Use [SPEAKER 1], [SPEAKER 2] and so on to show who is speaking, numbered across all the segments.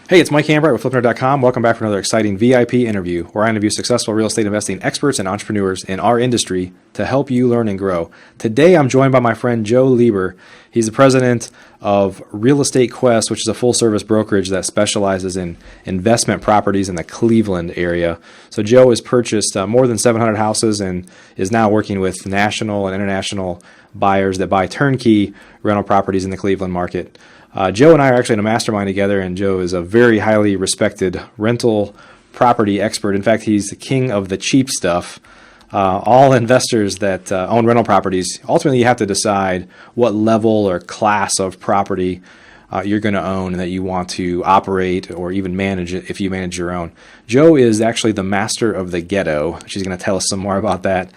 [SPEAKER 1] Hey, it's Mike Hambright with FlipNerd.com. Welcome back for another exciting VIP interview where I interview successful real estate investing experts and entrepreneurs in our industry to help you learn and grow. Today, I'm joined by my friend Joe Lieber. He's the president of Real Estate Quest, which is a full-service brokerage that specializes in investment properties in the Cleveland area. So Joe has purchased more than 700 houses and is now working with national and international buyers that buy turnkey rental properties in the Cleveland market. Joe and I are actually in a mastermind together, and Joe is a very highly respected rental property expert. In fact, he's the king of the cheap stuff. All investors that own rental properties, ultimately you have to decide what level or class of property you're going to own and that you want to operate or even manage it if you manage your own. Joe is actually the master of the ghetto. She's going to tell us some more about that.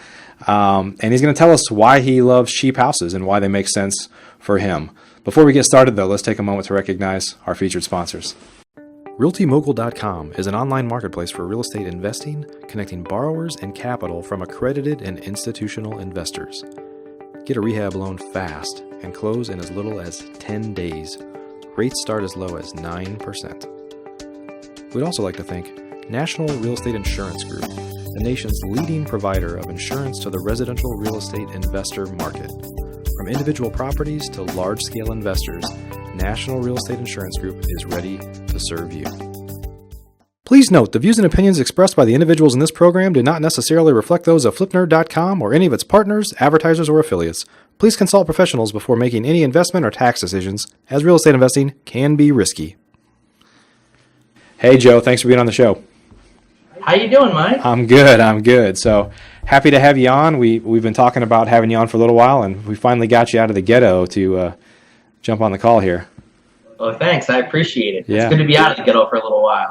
[SPEAKER 1] And he's going to tell us why he loves cheap houses and why they make sense for him. Before we get started, though, let's take a moment to recognize our featured sponsors. RealtyMogul.com is an online marketplace for real estate investing, connecting borrowers and capital from accredited and institutional investors. Get a rehab loan fast and close in as little as 10 days. Rates start as low as 9%. We'd also like to thank National Real Estate Insurance Group, the nation's leading provider of insurance to the residential real estate investor market. From individual properties to large-scale investors, National Real Estate Insurance Group is ready to serve you. Please note, the views and opinions expressed by the individuals in this program do not necessarily reflect those of FlipNerd.com or any of its partners, advertisers, or affiliates. Please consult professionals before making any investment or tax decisions, as real estate investing can be risky. Hey, Joe. Thanks for being on the show.
[SPEAKER 2] How you doing, Mike?
[SPEAKER 1] I'm good. So happy to have you on. We've been talking about having you on for a little while, and we finally got you out of the ghetto to jump on the call here.
[SPEAKER 2] Oh, thanks. I appreciate it.
[SPEAKER 1] Yeah.
[SPEAKER 2] It's good to be out of the ghetto for a little while.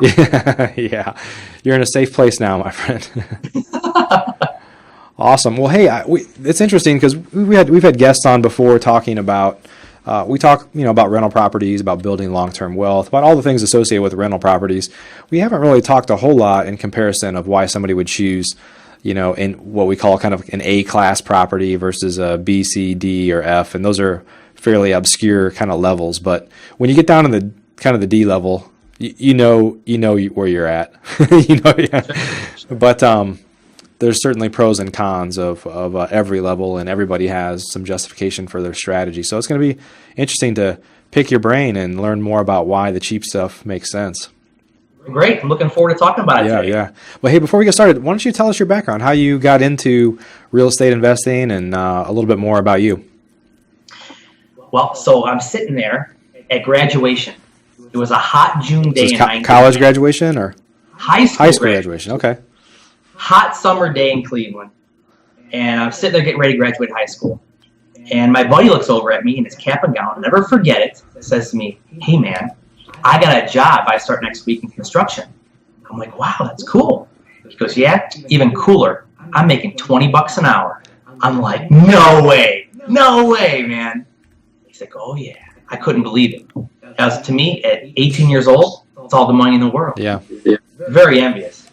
[SPEAKER 1] Yeah. You're in a safe place now, my friend. Awesome. Well, hey, it's interesting because we've had guests on before talking about we talk, about rental properties, about building long-term wealth, about all the things associated with rental properties. We haven't really talked a whole lot in comparison of why somebody would choose, in what we call kind of an A-class property versus a B, C, D, or F, and those are fairly obscure kind of levels. But when you get down to the kind of the D level, you know where you're at. But there's certainly pros and cons of every level, and everybody has some justification for their strategy. So it's going to be interesting to pick your brain and learn more about why the cheap stuff makes sense.
[SPEAKER 2] Great. I'm looking forward to talking about it today.
[SPEAKER 1] Yeah. Well, hey, before we get started, why don't you tell us your background, how you got into real estate investing, and a little bit more about you.
[SPEAKER 2] Well, so I'm sitting there at graduation. It was a hot June day in
[SPEAKER 1] college graduation or
[SPEAKER 2] high school
[SPEAKER 1] graduation? Okay.
[SPEAKER 2] Hot summer day in Cleveland, and I'm sitting there getting ready to graduate high school, and my buddy looks over at me in his cap and gown, never forget it, says to me, "Hey man, I got a job. I start next week in construction." I'm like, "Wow, that's cool." He goes, "Yeah, even cooler. I'm making $20 an hour." I'm like, "No way, man." He's like, "Oh yeah." I couldn't believe it. As to me, at 18 years old, it's all the money in the world.
[SPEAKER 1] Yeah.
[SPEAKER 2] Very envious.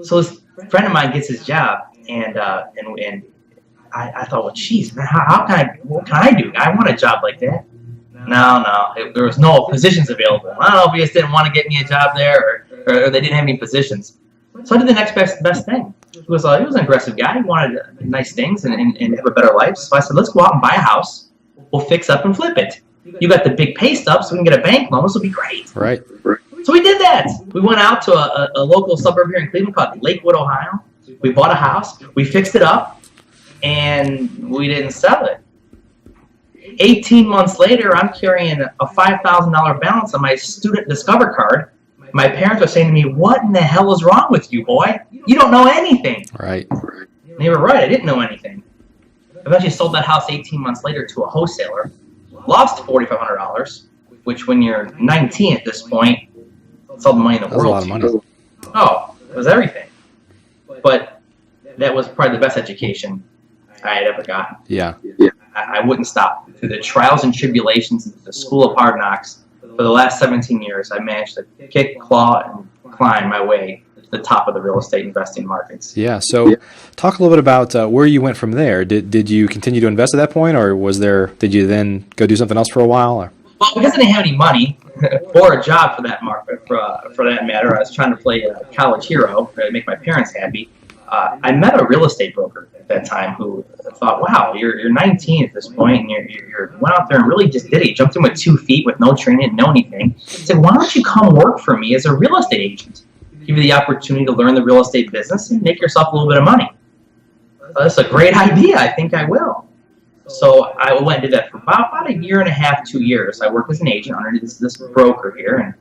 [SPEAKER 2] So this friend of mine gets his job, and I thought, well, geez, man, what can I do? I want a job like that. No, there was no positions available. I don't know if he just didn't want to get me a job there, or they didn't have any positions. So I did the next best thing. He was an aggressive guy. He wanted nice things and have a better life. So I said, let's go out and buy a house. We'll fix up and flip it. You got the big pay stubs, so we can get a bank loan. This will be great.
[SPEAKER 1] Right.
[SPEAKER 2] So we did that. We went out to a local suburb here in Cleveland called Lakewood, Ohio. We bought a house. We fixed it up, and we didn't sell it. 18 months later, I'm carrying a $5,000 balance on my student Discover card. My parents are saying to me, "What in the hell is wrong with you, boy? You don't know anything."
[SPEAKER 1] Right.
[SPEAKER 2] And they were right. I didn't know anything. I eventually sold that house 18 months later to a wholesaler. Lost $4,500, which when you're 19 at this point, it's all the money in the world.
[SPEAKER 1] That's a lot of money.
[SPEAKER 2] Oh, it was everything. But that was probably the best education I had ever gotten.
[SPEAKER 1] Yeah.
[SPEAKER 2] I wouldn't stop. Through the trials and tribulations of the school of hard knocks, for the last 17 years, I managed to kick, claw, and climb my way the top of the real estate investing markets.
[SPEAKER 1] Yeah. So talk a little bit about where you went from there. Did you continue to invest at that point, or did you then go do something else for a while? Or?
[SPEAKER 2] Well, because I didn't have any money or a job for that matter, I was trying to play a college hero to make my parents happy. I met a real estate broker at that time who thought, wow, you're 19 at this point, and you went out there and really just did it. You jumped in with 2 feet with no training, no anything. He said, why don't you come work for me as a real estate agent? Give you the opportunity to learn the real estate business and make yourself a little bit of money. That's a great idea. I think I will. So I went and did that for about a year and a half, 2 years. I worked as an agent under this broker here, and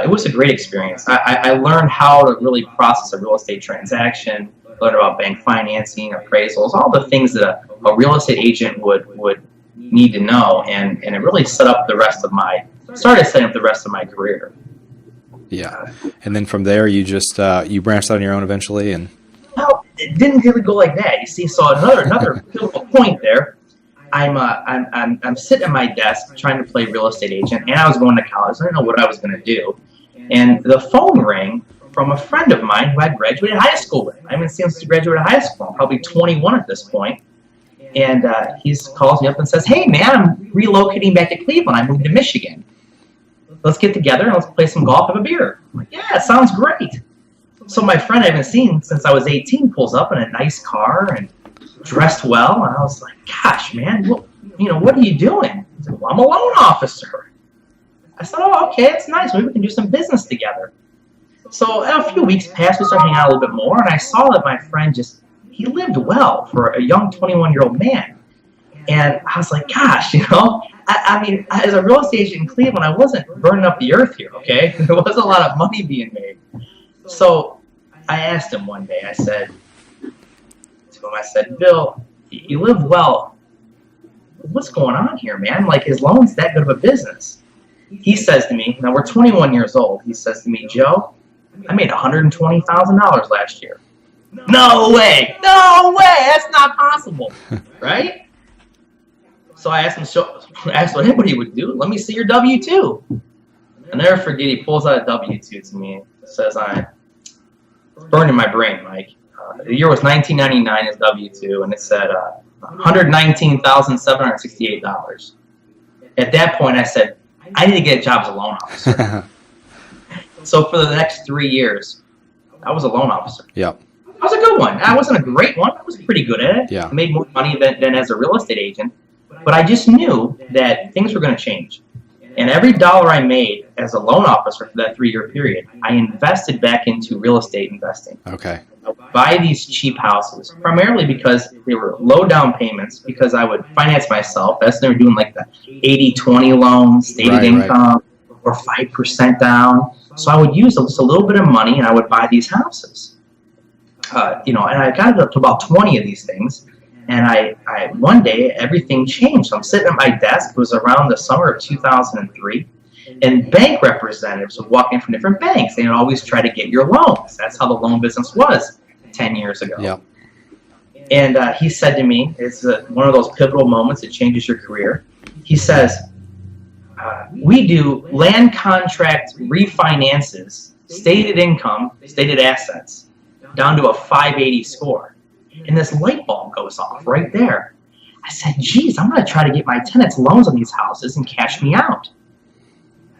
[SPEAKER 2] it was a great experience. I learned how to really process a real estate transaction, learned about bank financing, appraisals, all the things that a real estate agent would need to know, and it really started setting up the rest of my career.
[SPEAKER 1] Yeah, and then from there you just you branched out on your own eventually, and
[SPEAKER 2] no, it didn't really go like that. You see, so another pivotal point there. I'm sitting at my desk trying to play real estate agent, and I was going to college. I didn't know what I was going to do, and the phone rang from a friend of mine who I graduated high school with. I haven't seen him since I graduated high school. I'm probably 21 at this point, and he calls me up and says, "Hey man, I'm relocating back to Cleveland. I moved to Michigan. Let's get together and let's play some golf, have a beer." I'm like, yeah, it sounds great. So my friend I haven't seen since I was 18 pulls up in a nice car and dressed well, and I was like, gosh, man, what are you doing? He said, well, I'm a loan officer. I said, oh, okay, it's nice. Maybe we can do some business together. So a few weeks passed, we started hanging out a little bit more, and I saw that my friend he lived well for a young 21-year-old man. And I was like, gosh, I mean, as a real estate agent in Cleveland, I wasn't burning up the earth here, okay? There was a lot of money being made. So I asked him one day, I said, Bill, you live well. What's going on here, man? Like, his loan's that good of a business. He says to me, now we're 21 years old, he says to me, Joe, I made $120,000 last year. No way! No way! That's not possible, right? So I asked him, what anybody would do. Let me see your W-2. I'll never forget, he pulls out a W-2 to me. It says, it's burned in my brain, Mike. The year was 1999 as W-2, and it said $119,768. At that point, I said, I need to get a job as a loan officer. So for the next 3 years, I was a loan officer.
[SPEAKER 1] Yep.
[SPEAKER 2] I was a good one. I wasn't a great one. I was pretty good at it.
[SPEAKER 1] Yeah.
[SPEAKER 2] I made more money than as a real estate agent. But I just knew that things were going to change. And every dollar I made as a loan officer for that 3-year period, I invested back into real estate investing.
[SPEAKER 1] Okay.
[SPEAKER 2] I would buy these cheap houses, primarily because they were low down payments, because I would finance myself. That's when they were doing like the 80-20 loans, stated income, or 5% down. So I would use just a little bit of money, and I would buy these houses. And I got up to about 20 of these things. And I one day, everything changed. So I'm sitting at my desk. It was around the summer of 2003. And bank representatives would walk in from different banks. They would always try to get your loans. That's how the loan business was 10 years ago.
[SPEAKER 1] Yep.
[SPEAKER 2] And he said to me, it's one of those pivotal moments that changes your career. He says, we do land contract refinances, stated income, stated assets, down to a 580 score. And this light bulb goes off right there. I said, geez, I'm going to try to get my tenants loans on these houses and cash me out.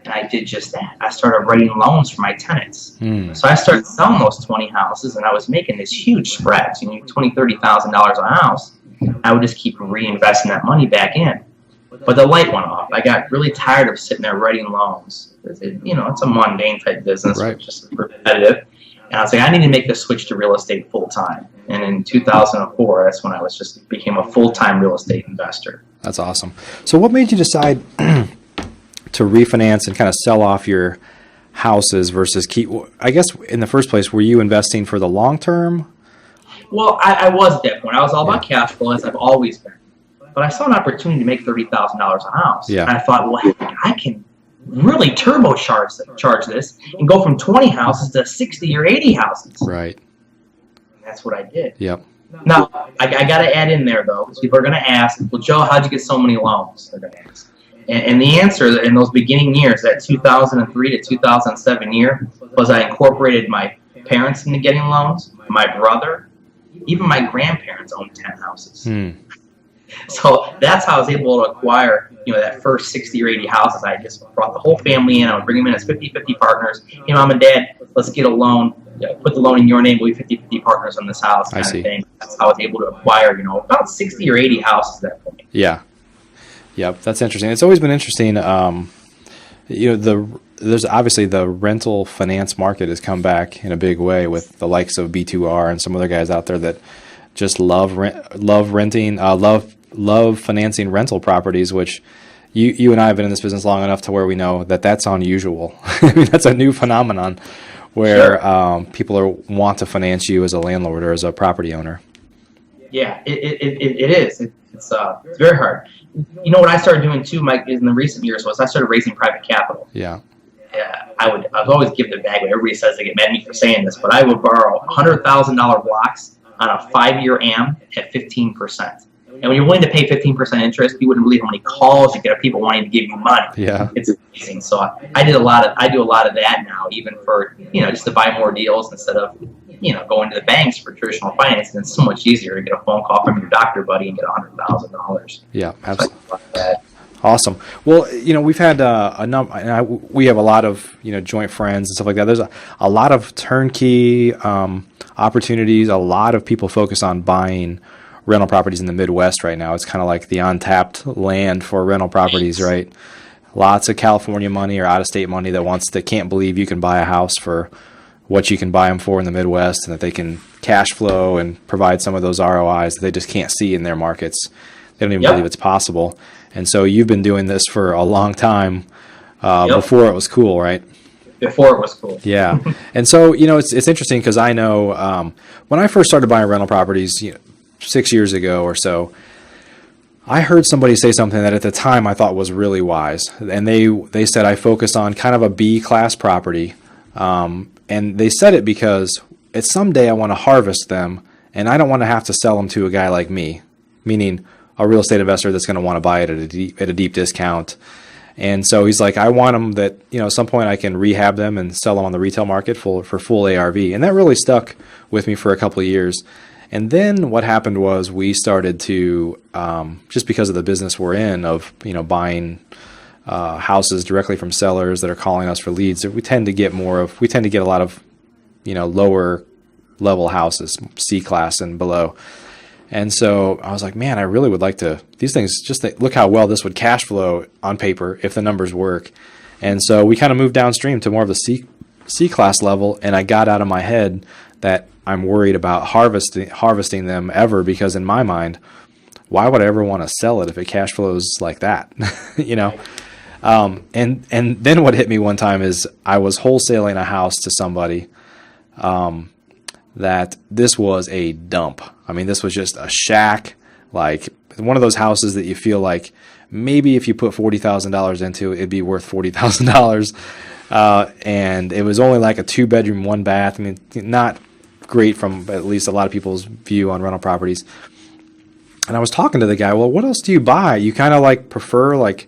[SPEAKER 2] And I did just that. I started writing loans for my tenants. So I started selling those 20 houses, and I was making this huge spreads, $20,000, $30,000 a house. I would just keep reinvesting that money back in. But the light went off. I got really tired of sitting there writing loans. It's a mundane type business,
[SPEAKER 1] right.
[SPEAKER 2] Just repetitive. And I was like, I need to make the switch to real estate full time. And in 2004, that's when I became a full-time real estate investor.
[SPEAKER 1] That's awesome. So what made you decide to refinance and kind of sell off your houses versus keep? I guess in the first place, were you investing for the long term?
[SPEAKER 2] Well, I was at that point. I was all about cash flow, as I've always been. But I saw an opportunity to make $30,000 a house.
[SPEAKER 1] Yeah.
[SPEAKER 2] And I thought, well, I can really turbocharge this and go from 20 houses to 60 or 80 houses.
[SPEAKER 1] Right.
[SPEAKER 2] And that's what I did.
[SPEAKER 1] Yep.
[SPEAKER 2] Now, I got to add in there, though, because people are going to ask, well, Joe, how'd you get so many loans? They're going to ask. And the answer in those beginning years, that 2003 to 2007 year, was I incorporated my parents into getting loans. My brother, even my grandparents owned 10 houses. So that's how I was able to acquire, that first 60 or 80 houses. I just brought the whole family in. I would bring them in as 50-50 partners. Hey, mom and dad, let's get a loan. Put the loan in your name. We'll be 50-50 partners on this house kind of thing. That's how I was able to acquire, about 60 or 80 houses at that point.
[SPEAKER 1] Yeah. Yep. That's interesting. It's always been interesting. There's obviously the rental finance market has come back in a big way with the likes of B2R and some other guys out there that just love financing rental properties, which you and I have been in this business long enough to where we know that that's unusual. I mean, that's a new phenomenon where people want to finance you as a landlord or as a property owner.
[SPEAKER 2] Yeah, it is. It's very hard. What I started doing too, Mike, in the recent years was I started raising private capital.
[SPEAKER 1] Yeah.
[SPEAKER 2] I would always give the bag. Everybody says they get mad at me for saying this, but I would borrow $100,000 blocks on a 5-year AM at 15%. And when you're willing to pay 15% interest, you wouldn't believe how many calls you get of people wanting to give you money.
[SPEAKER 1] Yeah,
[SPEAKER 2] it's amazing. So I do a lot of that now, even for just to buy more deals instead of going to the banks for traditional finance. And it's so much easier to get a phone call from your doctor buddy and get $100,000.
[SPEAKER 1] Yeah, absolutely. Awesome. Well, we've had a number. We have a lot of joint friends and stuff like that. There's a lot of turnkey opportunities. A lot of people focus on buying rental properties in the Midwest right now. It's kind of like the untapped land for rental properties, right? Lots of California money or out-of-state money that can't believe you can buy a house for what you can buy them for in the Midwest, and that they can cash flow and provide some of those ROIs that they just can't see in their markets. They don't even believe it's possible. And so you've been doing this for a long time before it was cool, right?
[SPEAKER 2] Before it was cool.
[SPEAKER 1] Yeah. And so, it's interesting because I know when I first started buying rental properties, 6 years ago or so, I heard somebody say something that at the time I thought was really wise. And they said I focus on kind of a B-class property. And they said it because someday I want to harvest them, and I don't want to have to sell them to a guy like me, meaning a real estate investor that's going to want to buy it at a deep discount. And so he's like, I want them that, at some point I can rehab them and sell them on the retail market for full ARV. And that really stuck with me for a couple of years. And then what happened was we started to, just because of the business we're in of, buying houses directly from sellers that are calling us for leads, we tend to get a lot of, lower level houses, C-class and below. And so I was like, man, I really would like to, these things, look how well this would cash flow on paper if the numbers work. And so we kind of moved downstream to more of the C-class level, and I got out of my head that I'm worried about harvesting them ever, because in my mind, why would I ever want to sell it if it cash flows like that? And then what hit me one time is I was wholesaling a house to somebody that this was a dump. I mean, this was just a shack, like one of those houses that you feel like maybe if you put $40,000 into it, it'd be worth $40,000. And it was only like a 2-bedroom, 1-bath. I mean, not great from at least a lot of people's view on rental properties. And I was talking to the guy, well, what else do you buy? You kind of like prefer like,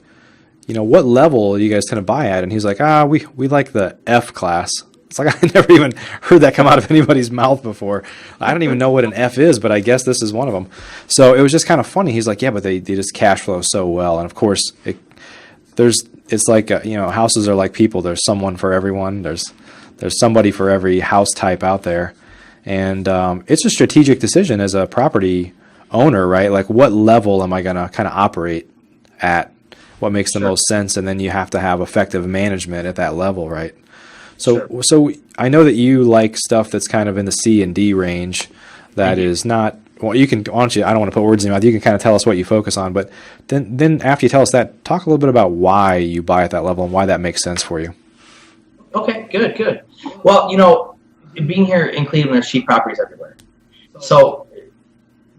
[SPEAKER 1] what level you guys tend to buy at? And he's like, we like the F class. It's like, I never even heard that come out of anybody's mouth before. I don't even know what an F is, but I guess this is one of them. So it was just kind of funny. He's like, yeah, but they just cash flow so well. And of course, it's like, houses are like people. There's someone for everyone. There's somebody for every house type out there. And it's a strategic decision as a property owner, right? Like, what level am I going to kind of operate at? What makes the most sense? And then you have to have effective management at that level, right? So I know that you like stuff that's kind of in the C and D range. That is not, well, you can, honestly, I don't want to put words in your mouth. You can kind of tell us what you focus on, but then after you tell us that, talk a little bit about why you buy at that level and why that makes sense for you.
[SPEAKER 2] Okay, good. Well, being here in Cleveland, there's cheap properties everywhere. So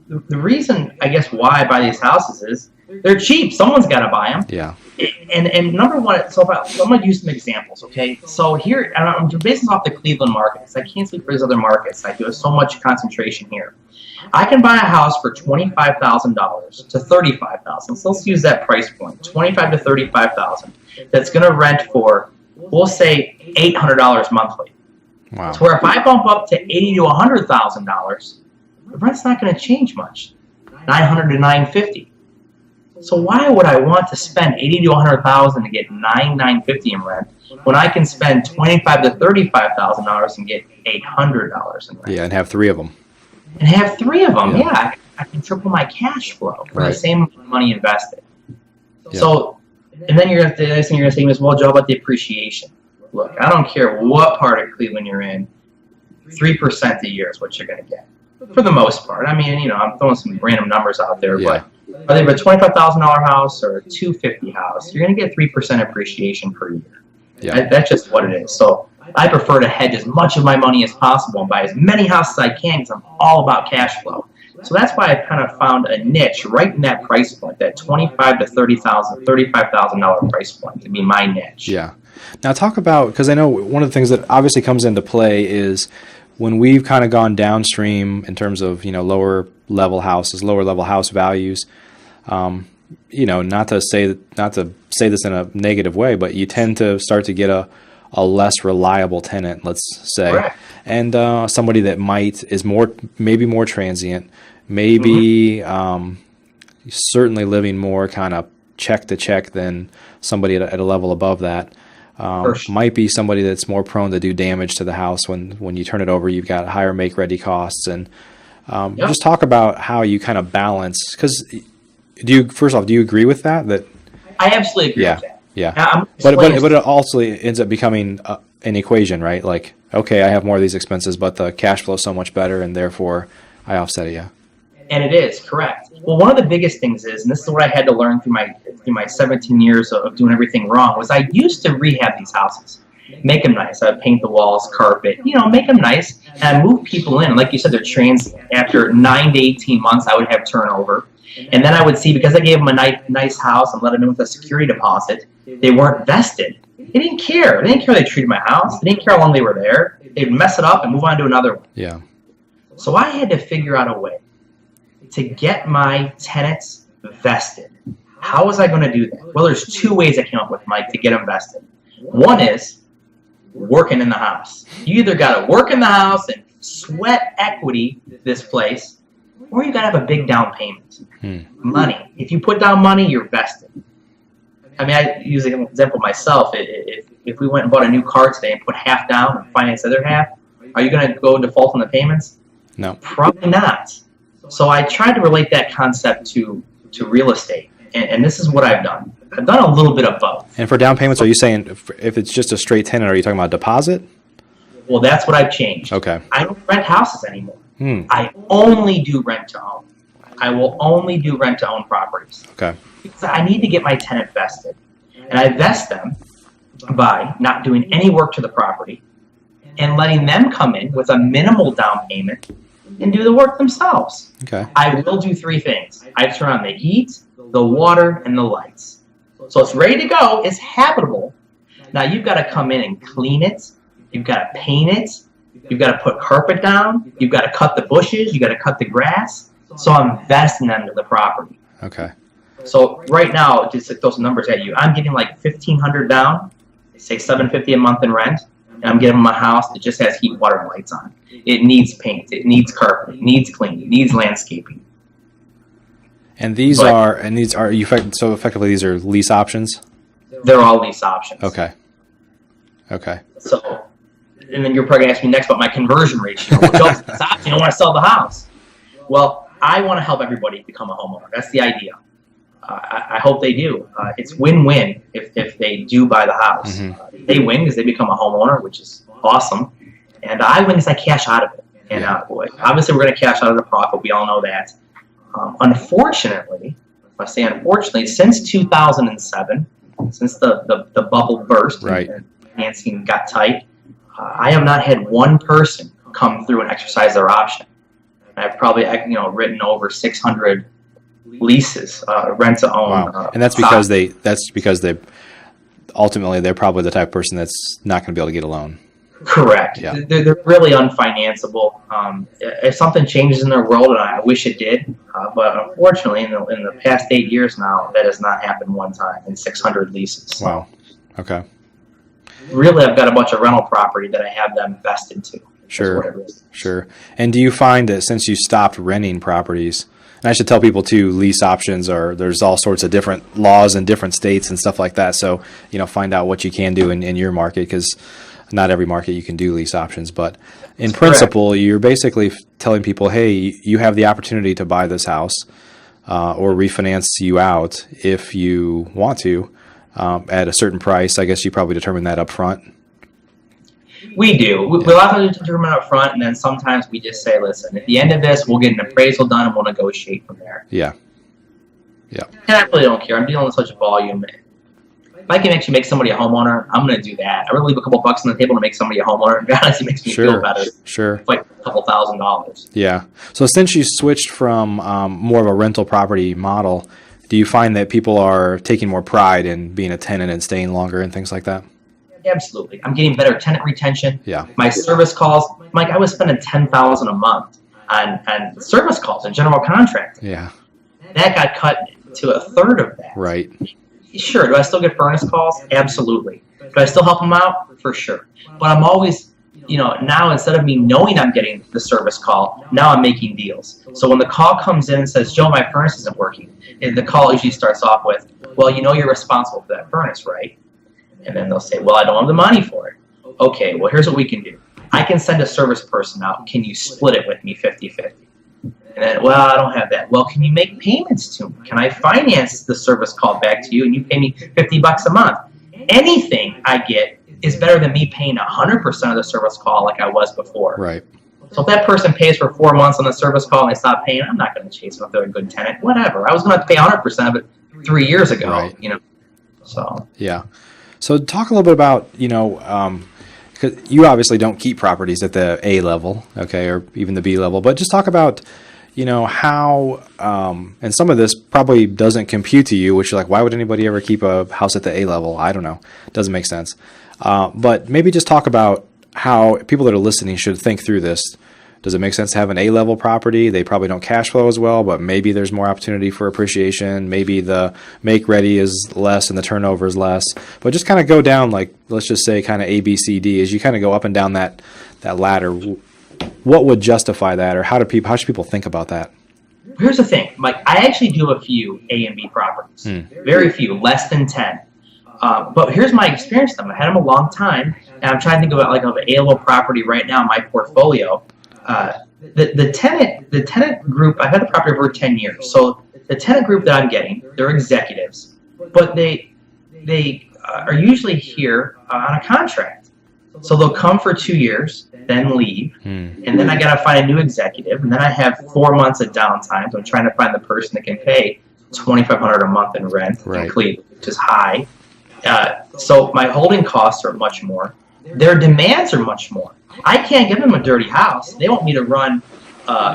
[SPEAKER 2] the reason, I guess, why I buy these houses is they're cheap. Someone's got to buy them.
[SPEAKER 1] Yeah.
[SPEAKER 2] And number one, so I'm going to use some examples, okay? So here, I'm basing off the Cleveland market, because I can't speak for these other markets. I do have so much concentration here. I can buy a house for $25,000 to $35,000. So let's use that price point, $25,000 to $35,000. That's going to rent for, we'll say, $800 monthly.
[SPEAKER 1] Wow.
[SPEAKER 2] To where if I bump up to $80,000 to $100,000, the rent's not going to change much, $900 to $950. So why would I want to spend $80,000 to $100,000 to get $950 in rent when I can spend $25,000 to $35,000 and get $800 in rent?
[SPEAKER 1] Yeah, and have 3 of them.
[SPEAKER 2] And have 3 of them.
[SPEAKER 1] Yeah.
[SPEAKER 2] Yeah, I can triple my cash flow for
[SPEAKER 1] Right.
[SPEAKER 2] the same money invested.
[SPEAKER 1] Yeah.
[SPEAKER 2] So, and then the next thing you're going to say is, well, Joe, about the appreciation. Look, I don't care what part of Cleveland you're in, 3% a year is what you're going to get. For the most part. I mean, I'm throwing some random numbers out there,
[SPEAKER 1] Yeah.
[SPEAKER 2] but whether it's a $25,000 house or a $250,000 house, you're going to get 3% appreciation per year.
[SPEAKER 1] Yeah.
[SPEAKER 2] That's just what it is. So I prefer to hedge as much of my money as possible and buy as many houses as I can because I'm all about cash flow. So that's why I kind of found a niche right in that price point, that $25,000 to $35,000 price point to be my niche.
[SPEAKER 1] Yeah. Now talk about, because I know one of the things that obviously comes into play is when we've kind of gone downstream in terms of, lower level houses, lower level house values, not to say this in a negative way, but you tend to start to get a less reliable tenant, let's say.
[SPEAKER 2] Correct.
[SPEAKER 1] And somebody that is maybe more transient, maybe certainly living more kind of check to check than somebody at a level above that.
[SPEAKER 2] Sure.
[SPEAKER 1] Might be somebody that's more prone to do damage to the house when you turn it over. You've got higher make ready costs, and
[SPEAKER 2] Yep.
[SPEAKER 1] just talk about how you kind of balance. Because first off, do you agree with that? That
[SPEAKER 2] I absolutely agree with that.
[SPEAKER 1] Yeah, but it also ends up becoming an equation, right? Like, okay, I have more of these expenses, but the cash flow is so much better, and therefore I offset it. Yeah.
[SPEAKER 2] And it is, correct. Well, one of the biggest things is, and this is what I had to learn through my 17 years of doing everything wrong, was I used to rehab these houses, make them nice. I would paint the walls, carpet, make them nice, and I move people in. Like you said, they're transient. After 9 to 18 months, I would have turnover. And then I would see, because I gave them a nice house and let them in with a security deposit, they weren't vested. They didn't care. They didn't care how they treated my house. They didn't care how long they were there. They'd mess it up and move on to another one.
[SPEAKER 1] Yeah.
[SPEAKER 2] So I had to figure out a way to get my tenants vested. How was I going to do that? Well, there's 2 ways I came up with, Mike, to get them vested. One is working in the house. You either got to work in the house and sweat equity this place, or you got to have a big down payment. Money. If you put down money, you're vested. I mean, I use an example myself. If we went and bought a new car today and put half down and finance the other half, are you going to go default on the payments?
[SPEAKER 1] No.
[SPEAKER 2] Probably not. So I tried to relate that concept to real estate, and this is what I've done. I've done a little bit of both.
[SPEAKER 1] And for down payments, are you saying if it's just a straight tenant, are you talking about deposit?
[SPEAKER 2] Well, that's what I've changed.
[SPEAKER 1] Okay.
[SPEAKER 2] I don't rent houses anymore. I only do rent to own. I will only do rent to own properties.
[SPEAKER 1] Okay.
[SPEAKER 2] Because I need to get my tenant vested. And I vest them by not doing any work to the property and letting them come in with a minimal down payment and do the work themselves.
[SPEAKER 1] Okay.
[SPEAKER 2] I will do 3 things. I turn on the heat, the water, and the lights. So it's ready to go. It's habitable. Now you've got to come in and clean it. You've got to paint it. You've got to put carpet down. You've got to cut the bushes. You've got to cut the grass. So I'm vesting them to the property.
[SPEAKER 1] Okay.
[SPEAKER 2] So right now, just to throw some numbers at you, I'm getting like $1,500 down, say $750 a month in rent, and I'm giving them a house that just has heat, water, and lights on. It needs paint. It needs carpet. It needs cleaning. It needs landscaping.
[SPEAKER 1] And these so effectively these are lease options?
[SPEAKER 2] They're all lease options.
[SPEAKER 1] Okay. Okay.
[SPEAKER 2] So, and then you're probably going to ask me next about my conversion ratio. Which else is option? You don't want to sell the house. Well, I want to help everybody become a homeowner. That's the idea. I hope they do. It's win-win if they do buy the house. They win because they become a homeowner, which is awesome. And I win because I cash out of it. And obviously we're going to cash out of the profit. We all know that. Unfortunately, if I say unfortunately, since 2007, since the bubble burst and financing got tight, I have not had one person come through and exercise their option. I've probably written over 600 leases, rent to own.
[SPEAKER 1] Wow. And that's because they ultimately they're probably the type of person that's not going to be able to get a loan.
[SPEAKER 2] Correct.
[SPEAKER 1] Yeah.
[SPEAKER 2] They're really unfinanceable. If something changes in their world, and I wish it did, but unfortunately, in the past 8 years now, that has not happened one time in 600 leases.
[SPEAKER 1] Wow. Okay.
[SPEAKER 2] Really, I've got a bunch of rental property that I have them invested to.
[SPEAKER 1] Sure. Sure. And do you find that since you stopped renting properties, and I should tell people too, lease options there's all sorts of different laws in different states and stuff like that. So, find out what you can do in your market, because not every market you can do lease options. But in principle, you're basically telling people, hey, you have the opportunity to buy this house or refinance you out if you want to at a certain price. I guess you probably determine that up front.
[SPEAKER 2] We do. We'll have to determine up front, and then sometimes we just say, listen, at the end of this, we'll get an appraisal done and we'll negotiate from there.
[SPEAKER 1] Yeah.
[SPEAKER 2] And I really don't care. I'm dealing with such volume. If I can actually make somebody a homeowner, I'm going to do that. I really leave a couple bucks on the table to make somebody a homeowner. It honestly makes me feel better.
[SPEAKER 1] Sure.
[SPEAKER 2] It's like a couple $1,000s.
[SPEAKER 1] Yeah. So since you switched from more of a rental property model, do you find that people are taking more pride in being a tenant and staying longer and things like that?
[SPEAKER 2] Absolutely. I'm getting better tenant retention.
[SPEAKER 1] Yeah.
[SPEAKER 2] My service calls, Mike, I was spending $10,000 a month on service calls and general contracting.
[SPEAKER 1] Yeah.
[SPEAKER 2] That got cut to a third of that.
[SPEAKER 1] Right.
[SPEAKER 2] Sure. Do I still get furnace calls? Absolutely. Do I still help them out? For sure. But I'm always, now instead of me knowing I'm getting the service call, now I'm making deals. So when the call comes in and says, Joe, my furnace isn't working, and the call usually starts off with, well, you're responsible for that furnace, right? And then they'll say, well, I don't have the money for it. Okay, well, here's what we can do. I can send a service person out. Can you split it with me 50-50? And then, well, I don't have that. Well, can you make payments to me? Can I finance the service call back to you and you pay me $50 a month? Anything I get is better than me paying 100% of the service call like I was before.
[SPEAKER 1] Right.
[SPEAKER 2] So if that person pays for 4 months on the service call and they stop paying, I'm not going to chase them if they're a good tenant. Whatever. I was going to have to pay 100% of it 3 years ago.
[SPEAKER 1] Right.
[SPEAKER 2] So.
[SPEAKER 1] Yeah. So talk a little bit about, because you obviously don't keep properties at the A level, okay, or even the B level, but just talk about, how, and some of this probably doesn't compute to you, which you're like, why would anybody ever keep a house at the A level? I don't know. It doesn't make sense. But maybe just talk about how people that are listening should think through this. Does it make sense to have an A-level property? They probably don't cash flow as well, but maybe there's more opportunity for appreciation. Maybe the make ready is less and the turnover is less. But just kind of go down, like, let's just say kind of A, B, C, D. As you kind of go up and down that ladder, what would justify that, or how should people think about that?
[SPEAKER 2] Here's the thing, Mike. I actually do a few A and B properties. Very few, less than 10. But here's my experience with them. I had them a long time, and I'm trying to think about like an A-level property right now in my portfolio. The tenant group, I've had the property for 10 years. So the tenant group that I'm getting, they're executives, but they are usually here on a contract. So they'll come for 2 years, then leave, and then I got to find a new executive, and then I have 4 months of downtime. So I'm trying to find the person that can pay $2,500 a month in rent in Cleveland, which is high. So my holding costs are much more. Their demands are much more. I can't give them a dirty house. They want me to run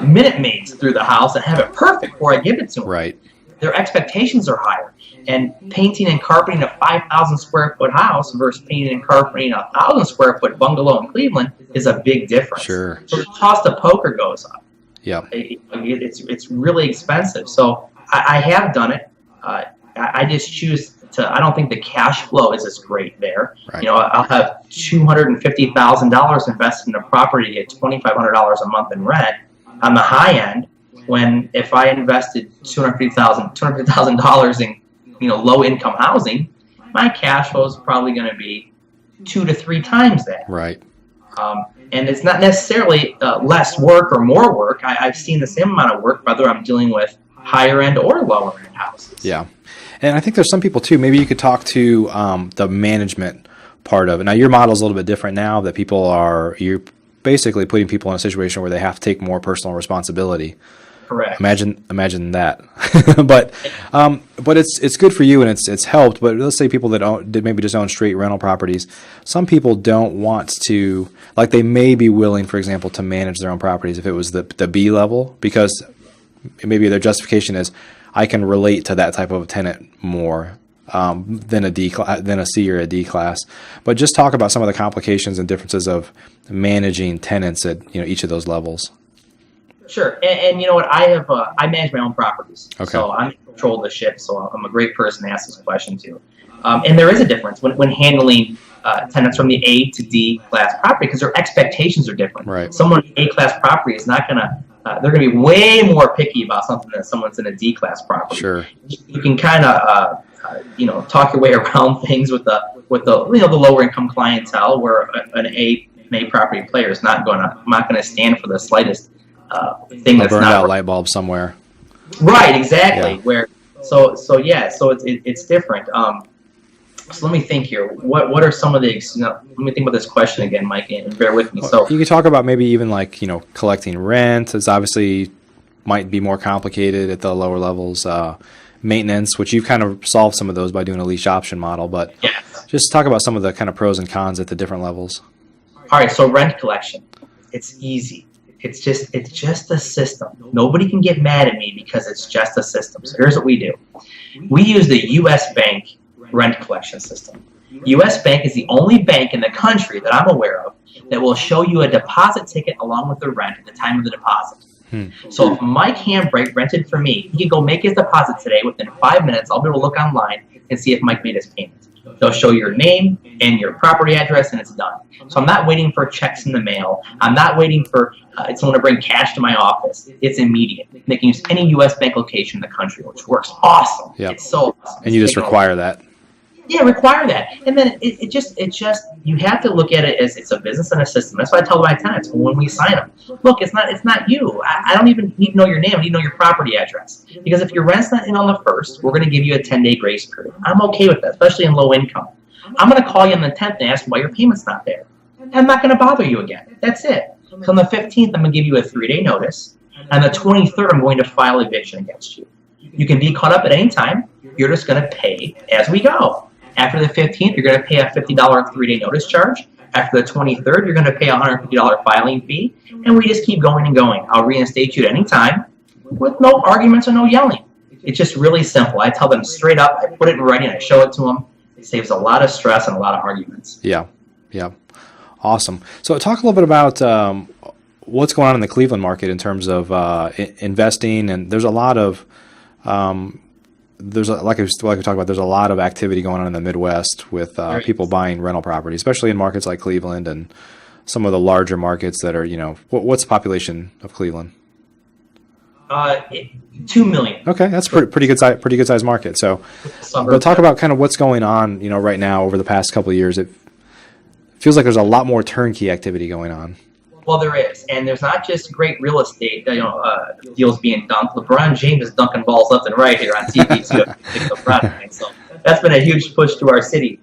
[SPEAKER 2] Minute Maids through the house and have it perfect before I give it to them.
[SPEAKER 1] Right.
[SPEAKER 2] Their expectations are higher. And painting and carpeting a 5,000 square foot house versus painting and carpeting a 1,000 square foot bungalow in Cleveland is a big difference.
[SPEAKER 1] Sure.
[SPEAKER 2] So the cost of poker goes up.
[SPEAKER 1] Yeah.
[SPEAKER 2] It's really expensive. So I have done it. I just choose to. I don't think the cash flow is as great there.
[SPEAKER 1] Right.
[SPEAKER 2] I'll have $250,000 invested in a property to get $2,500 a month in rent on the high end. When if I invested $250,000 in low income housing, my cash flow is probably going to be 2 to 3 times that.
[SPEAKER 1] Right.
[SPEAKER 2] And it's not necessarily less work or more work. I've seen the same amount of work whether I'm dealing with higher end or lower end houses.
[SPEAKER 1] Yeah. And I think there's some people too, maybe you could talk to the management part of it. Now your model is a little bit different now that you're basically putting people in a situation where they have to take more personal responsibility.
[SPEAKER 2] Correct.
[SPEAKER 1] Imagine that. but it's good for you and it's helped. But let's say people that maybe just own straight rental properties. Some people don't want to, like they may be willing, for example, to manage their own properties if it was the B level, because maybe their justification is I can relate to that type of tenant more than a C or a D class. But just talk about some of the complications and differences of managing tenants at each of those levels.
[SPEAKER 2] Sure. And you know what? I manage my own properties.
[SPEAKER 1] Okay.
[SPEAKER 2] So I'm in control of the ship. So I'm a great person to ask this question to. And there is a difference when handling tenants from the A to D class property because their expectations are different.
[SPEAKER 1] Right.
[SPEAKER 2] Someone in A class property is not going to, they're going to be way more picky about something than someone's in a D class property.
[SPEAKER 1] Sure.
[SPEAKER 2] You can kind of, talk your way around things with the the lower income clientele where an A property player is not going to stand for the slightest thing that's
[SPEAKER 1] burned
[SPEAKER 2] not
[SPEAKER 1] out light bulb somewhere.
[SPEAKER 2] right. Exactly.
[SPEAKER 1] Yeah.
[SPEAKER 2] Where so it's different. So let me think here. What are some of the? Let me think about this question again, Mike, and bear with me. So
[SPEAKER 1] you could talk about maybe even like collecting rent. It's obviously might be more complicated at the lower levels. Maintenance, which you've kind of solved some of those by doing a lease option model, but
[SPEAKER 2] yes.
[SPEAKER 1] just talk about some of the kind of pros and cons at the different levels.
[SPEAKER 2] All right. So rent collection, it's easy. It's just a system. Nobody can get mad at me because it's just a system. So here's what we do. We use the U.S. Bank rent collection system. U.S. Bank is the only bank in the country that I'm aware of that will show you a deposit ticket along with the rent at the time of the deposit. So if Mike Hambright rented for me, he can go make his deposit today. Within 5 minutes, I'll be able to look online and see if Mike made his payment. They'll show your name and your property address, and it's done. So I'm not waiting for checks in the mail. I'm not waiting for someone to bring cash to my office. It's immediate. They can use any U.S. Bank location in the country, which works awesome.
[SPEAKER 1] Yep.
[SPEAKER 2] It's so awesome.
[SPEAKER 1] And you just require that.
[SPEAKER 2] Yeah, require that. And then it just you have to look at it as it's a business and a system. That's why I tell my tenants when we sign them, look, it's not you. I don't even need to know your name. I need to know your property address. Because if your rent's not in on the 1st, we're going to give you a 10-day grace period. I'm okay with that, especially in low income. I'm going to call you on the 10th and ask why your payment's not there. I'm not going to bother you again. That's it. So on the 15th, I'm going to give you a 3-day notice. And the 23rd, I'm going to file eviction against you. You can be caught up at any time. You're just going to pay as we go. After the 15th, you're going to pay a $50 3-day notice charge. After the 23rd, you're going to pay a $150 filing fee. And we just keep going and going. I'll reinstate you at any time with no arguments or no yelling. It's just really simple. I tell them straight up. I put it in writing. I show it to them. It saves a lot of stress and a lot of arguments.
[SPEAKER 1] Yeah. Awesome. So talk a little bit about what's going on in the Cleveland market in terms of investing. And there's a lot of like we talked about, there's a lot of activity going on in the Midwest with people buying rental property, especially in markets like Cleveland and some of the larger markets that are, what's the population of Cleveland?
[SPEAKER 2] 2 million.
[SPEAKER 1] Okay, that's pretty good size market. So, but talk about kind of what's going on, right now over the past couple of years. It feels like there's a lot more turnkey activity going on.
[SPEAKER 2] Well, there is, and there's not just great real estate, deals being dunked. LeBron James is dunking balls left and right here on TV too. So that's been a huge push to our city.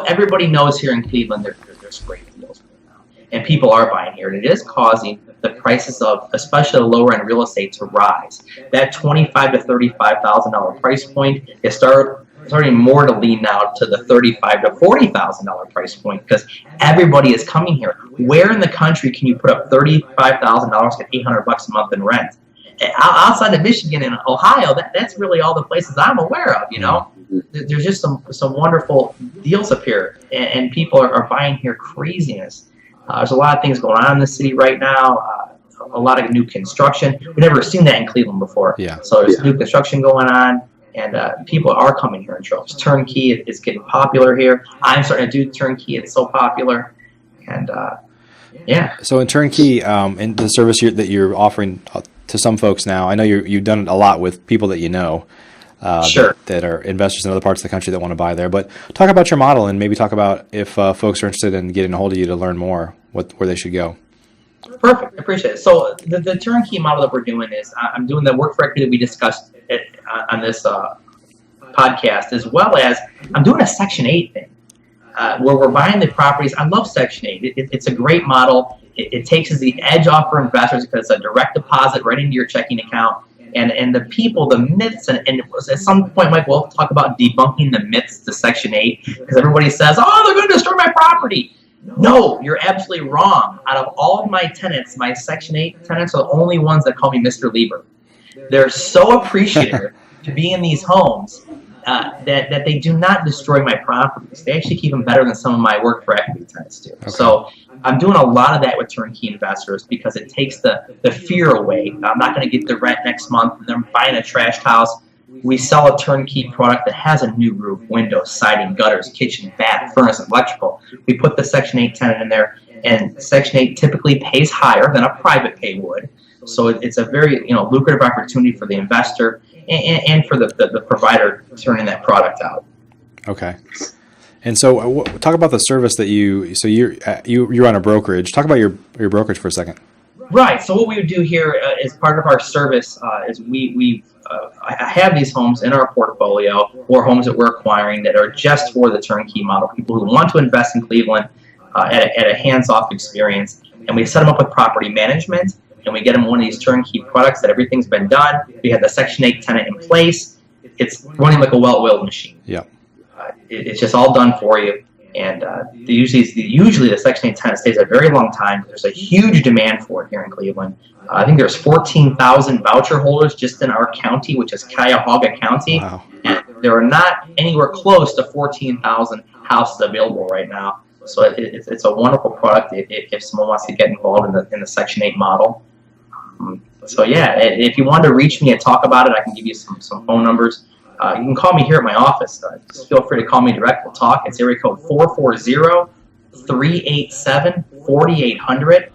[SPEAKER 2] Everybody knows here in Cleveland there's great deals right now, and people are buying here, and it is causing the prices of especially lower end real estate to rise. That $25,000 to $35,000 price point is starting more to lean now to the $35,000 to $40,000 price point because everybody is coming here. Where in the country can you put up $35,000 to $800 a month in rent? Outside of Michigan and Ohio, that's really all the places I'm aware of. There's just some wonderful deals up here, and people are buying here craziness. There's a lot of things going on in the city right now. A lot of new construction. We've never seen that in Cleveland before.
[SPEAKER 1] Yeah.
[SPEAKER 2] So there's new construction going on. And people are coming here in droves. Turnkey is getting popular here. I'm starting to do turnkey. It's so popular. And, yeah.
[SPEAKER 1] So in turnkey, in the service that you're offering to some folks now, I know you've done it a lot with people that
[SPEAKER 2] sure.
[SPEAKER 1] that are investors in other parts of the country that want to buy there. But talk about your model and maybe talk about if folks are interested in getting a hold of you to learn more, where they should go.
[SPEAKER 2] Perfect. I appreciate it. So the turnkey model that we're doing is I'm doing the work for equity that we discussed on this podcast, as well as I'm doing a Section 8 thing where we're buying the properties. I love Section 8. It's a great model. It takes the edge off for investors because it's a direct deposit right into your checking account. And the people, the myths, and at some point, Mike, we'll talk about debunking the myths to Section 8 because everybody says, oh, they're going to destroy my property. No, you're absolutely wrong. Out of all of my tenants, my Section 8 tenants are the only ones that call me Mr. Lieber. They're so appreciative to be in these homes that they do not destroy my properties. They actually keep them better than some of my work for equity tenants do. Okay. So I'm doing a lot of that with turnkey investors because it takes the fear away. I'm not going to get the rent next month and they're buying a trashed house. We sell a turnkey product that has a new roof, windows, siding, gutters, kitchen, bath, furnace, electrical. We put the Section 8 tenant in there, and Section 8 typically pays higher than a private pay would. So it's a very lucrative opportunity for the investor and for the provider turning that product out.
[SPEAKER 1] Okay. And so talk about the service that you run a brokerage. Talk about your brokerage for a second.
[SPEAKER 2] Right. So what we would do here as part of our service is I have these homes in our portfolio or homes that we're acquiring that are just for the turnkey model, people who want to invest in Cleveland at a hands-off experience. And we set them up with property management, and we get them one of these turnkey products that everything's been done. We have the Section 8 tenant in place. It's running like a well-oiled machine.
[SPEAKER 1] Yeah.
[SPEAKER 2] It's just all done for you. And usually the Section 8 tenant stays a very long time. There's a huge demand for it here in Cleveland. I think there's 14,000 voucher holders just in our county, which is Cuyahoga County.
[SPEAKER 1] Wow.
[SPEAKER 2] And there are not anywhere close to 14,000 houses available right now. So it's a wonderful product if someone wants to get involved in the Section 8 model. So yeah, if you want to reach me and talk about it, I can give you some phone numbers. You can call me here at my office. Just feel free to call me direct. We'll talk. It's area code 440-387-4800.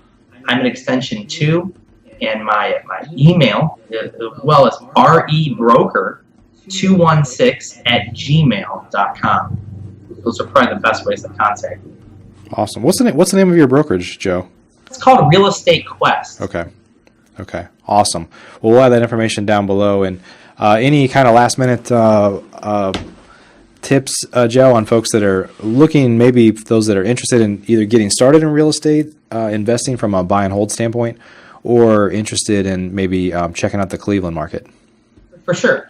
[SPEAKER 2] I'm at extension 2. And my email, as well as reBroker216@gmail.com. Those are probably the best ways to contact me.
[SPEAKER 1] Awesome. What's the name of your brokerage, Joe?
[SPEAKER 2] It's called Real Estate Quest.
[SPEAKER 1] Okay. Awesome. Well, we'll add that information down below. And any kind of last minute tips, Joe, on folks that are looking, maybe those that are interested in either getting started in real estate, investing from a buy and hold standpoint, or interested in maybe checking out the Cleveland market?
[SPEAKER 2] For sure.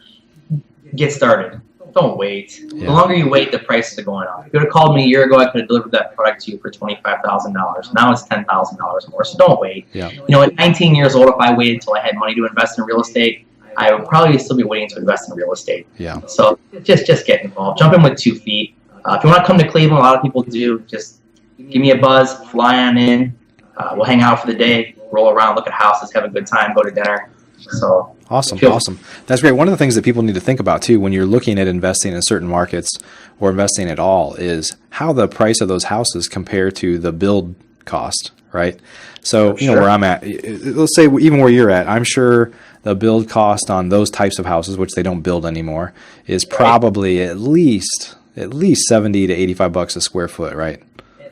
[SPEAKER 2] Get started. Don't wait.
[SPEAKER 1] Yeah.
[SPEAKER 2] The longer you wait, the prices are going up. If you would have called me a year ago, I could have delivered that product to you for $25,000. Now it's $10,000 more, so don't wait.
[SPEAKER 1] Yeah.
[SPEAKER 2] At 19 years old, if I waited until I had money to invest in real estate, I would probably still be waiting to invest in real estate.
[SPEAKER 1] Yeah.
[SPEAKER 2] So just get involved. Jump in with 2 feet. If you want to come to Cleveland, a lot of people do. Just give me a buzz, fly on in. We'll hang out for the day, roll around, look at houses, have a good time, go to dinner. So
[SPEAKER 1] Awesome. That's great. One of the things that people need to think about too when you're looking at investing in certain markets or investing at all is how the price of those houses compare to the build cost, right? So, where I'm at, let's say even where you're at, I'm sure the build cost on those types of houses, which they don't build anymore, is probably at least 70 to 85 bucks a square foot, right?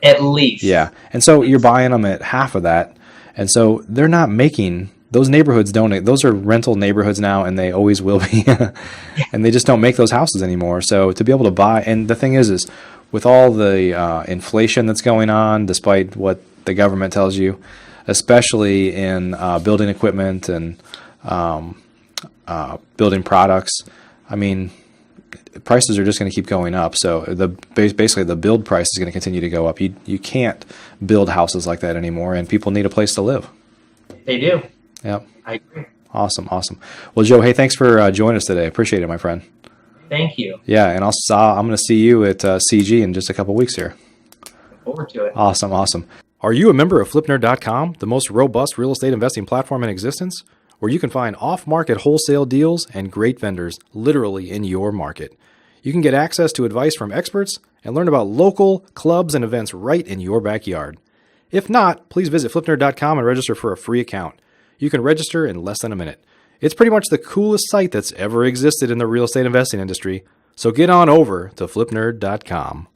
[SPEAKER 2] At least.
[SPEAKER 1] Yeah. And so you're buying them at half of that. And so they're not making those neighborhoods those are rental neighborhoods now, and they always will be. And they just don't make those houses anymore. So to be able to buy, and the thing is with all the inflation that's going on, despite what the government tells you, especially in building equipment and building products, I mean, prices are just going to keep going up. So basically the build price is going to continue to go up. You can't build houses like that anymore, and people need a place to live.
[SPEAKER 2] They do.
[SPEAKER 1] Yep.
[SPEAKER 2] I agree.
[SPEAKER 1] Awesome. Well, Joe, hey, thanks for joining us today. Appreciate it, my friend.
[SPEAKER 2] Thank you.
[SPEAKER 1] Yeah, and I'm going to see you at CG in just a couple weeks here.
[SPEAKER 2] Look forward to it.
[SPEAKER 1] Awesome. Are you a member of FlipNerd.com, the most robust real estate investing platform in existence, where you can find off-market wholesale deals and great vendors literally in your market? You can get access to advice from experts and learn about local clubs and events right in your backyard. If not, please visit FlipNerd.com and register for a free account. You can register in less than a minute. It's pretty much the coolest site that's ever existed in the real estate investing industry. So get on over to FlipNerd.com.